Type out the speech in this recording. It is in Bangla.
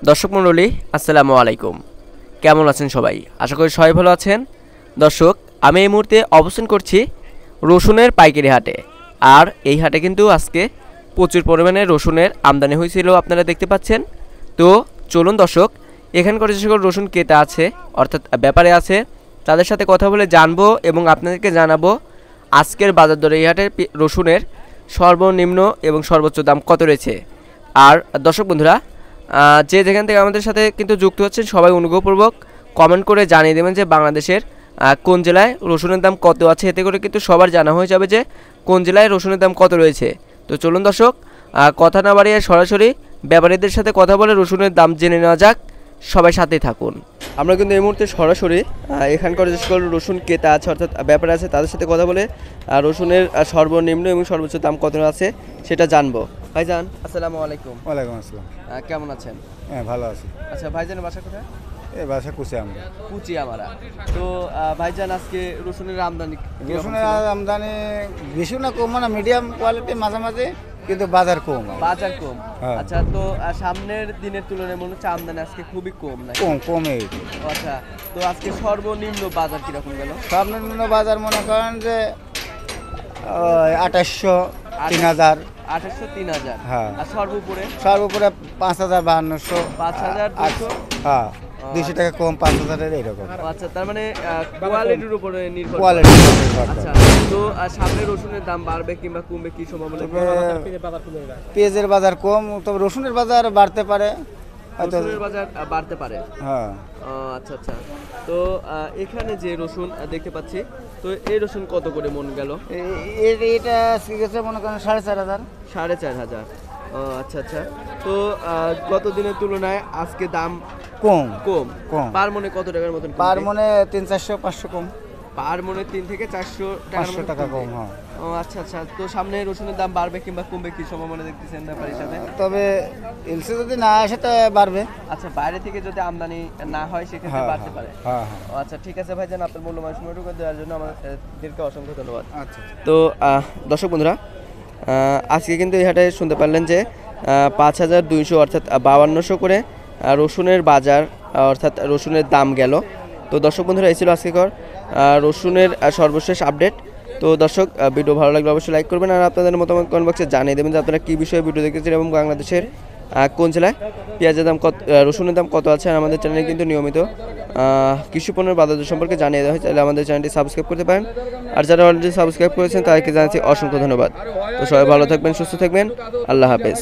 দর্শক মণ্ডলী আসসালামু আলাইকুম। কেমন আছেন সবাই? আশা করি সবাই ভালো আছেন। দর্শক, আমি এই মুহূর্তে অবস্থান করছি রসুনের পাইকারি হাটে। আর এই হাটে কিন্তু আজকে প্রচুর পরিমাণে রসুনের আমদানি হয়েছিল, আপনারা দেখতে পাচ্ছেন। তো চলুন দর্শক, এখানকার যে সকল রসুন ক্রেতা আছে অর্থাৎ ব্যাপারে আছে তাদের সাথে কথা বলে জানবো এবং আপনাদেরকে জানাবো আজকের বাজার দরে এই হাটের রসুনের সর্বনিম্ন এবং সর্বোচ্চ দাম কত রয়েছে। আর দর্শক বন্ধুরা, যে যেখান থেকে আমাদের সাথে কিন্তু যুক্ত হচ্ছেন সবাই অনুগ্রহপূর্বক কমেন্ট করে জানিয়ে দেবেন যে বাংলাদেশের কোন জেলায় রসুনের দাম কত আছে। এতে করে কিন্তু সবার জানা হয়ে যাবে যে কোন জেলায় রসুনের দাম কত রয়েছে। তো চলুন দর্শক, কথা না বাড়িয়ে সরাসরি ব্যাপারীদের সাথে কথা বলে রসুনের দাম জেনে নেওয়া যাক। সবাই সাথেই থাকুন। আমরা কিন্তু এই মুহূর্তে সরাসরি এখানকার যে সকল রসুন ক্রেতা আছে অর্থাৎ ব্যাপারী আছে তাদের সাথে কথা বলে রসুনের সর্বনিম্ন এবং সর্বোচ্চ দাম কত আছে সেটা জানবো। ভাইজান আসসালামু আলাইকুম। ওয়ালাইকুম আসসালাম। কেমন আছেন? হ্যাঁ, ভালো আছি। আচ্ছা, ভাইজানের বাসা কোথায়? এই বাসা কুচে আমরা। কুচিয়ামারা। তো ভাইজান আজকে রসুনের আমদানি কিরকম রসুনের ছিল? আমদানি বেশি না কম, মানে মিডিয়াম কোয়ালিটি, মাঝে মাঝে, কিন্তু বাজার কম। বাজার কম। হ্যাঁ। আচ্ছা, তো সামনের দিনের তুলনায় মনে হচ্ছে আমদানি আজকে খুবই কম নাকি? কমে। আচ্ছা, তো আজকে সর্বনিম্ন বাজার কিরকম গেল? সর্বনিম্ন বাজার মনে করেন যে 2800, 3000। 2800, 3000। হ্যাঁ। আর সর্বোপরে সর্বোপরে 5000, 5200, 5200। হ্যাঁ, 200 টাকা কম, 5000-এর এইরকম আচ্ছা, তার মানে কোয়ালিটির উপরে নির্ভর করে। কোয়ালিটি। আচ্ছা, তো সামনে রসুনের দাম বাড়বে কিংবা কমবে কি সম্ভাবনা? পেঁয়াজের বাজার কম, তবে রসুনের বাজার বাড়তে পারে হয়তো। রসুনের বাজার বাড়তে পারে। হ্যাঁ। আচ্ছা আচ্ছা, তো এখানে যে রসুন দেখতে পাচ্ছি, তো এই রসুন কত করে মন গেল? এটা গেছে মনে করেন 4500। 4500। আচ্ছা আচ্ছা, তো গত দিনের তুলনায় আজকে দাম কম। কম। কম। পার মনে কত টাকার মতন? পার মনে 300-400 কম। পার মনে 3 থেকে 400 টাকার 500 মতো টাকা কমবে। কম। হ্যাঁ। আচ্ছা আচ্ছা, তো সামনে রসুনের দাম বাড়বে কিংবা কমবে কি সম্ভাবনা দেখতেছেন ব্যাপার হিসাবে? তবে এলসি যদি না আসে তো বাড়বে। আচ্ছা, বাইরে থেকে যদি আমদানি না হয় সেক্ষেত্রে হ্যাঁ, বাড়তে পারে। হ্যাঁ, আচ্ছা ঠিক আছে ভাইজান, আপনার মূল্যবান সময়টুকু দেওয়ার জন্য আমাদেরকে অসংখ্য ধন্যবাদ। আচ্ছা। তো দর্শক বন্ধুরা, আজকে কিন্তু এই হাটে শুনতে পারলেন যে 5200 অর্থাৎ 5200 করে রসুনের বাজার অর্থাৎ রসুনের দাম গেল। তো দর্শক বন্ধুরা, এই ছিল আজকের রসুনের সর্বশেষ আপডেট। তো দর্শক, ভিডিও ভালো লাগলে অবশ্যই লাইক করবেন আর আপনাদের মতামত কমেন্ট বক্সে জানিয়ে দেবেন যে আপনারা কী বিষয়ে ভিডিও দেখেছেন এবং বাংলাদেশের কোন জেলায় পেঁয়াজের দাম কত, রসুনের দাম কত আছে। আর আমাদের চ্যানেলে কিন্তু নিয়মিত কৃষি পণ্যের বাজার সম্পর্কে জানিয়ে দেওয়া হয়, তাহলে আমাদের চ্যানেলটি সাবস্ক্রাইব করতে পারেন। আর যারা অলরেডি সাবস্ক্রাইব করেছেন তাদেরকে জানাচ্ছি অসংখ্য ধন্যবাদ। তো সবাই ভালো থাকবেন, সুস্থ থাকবেন। আল্লাহ হাফেজ।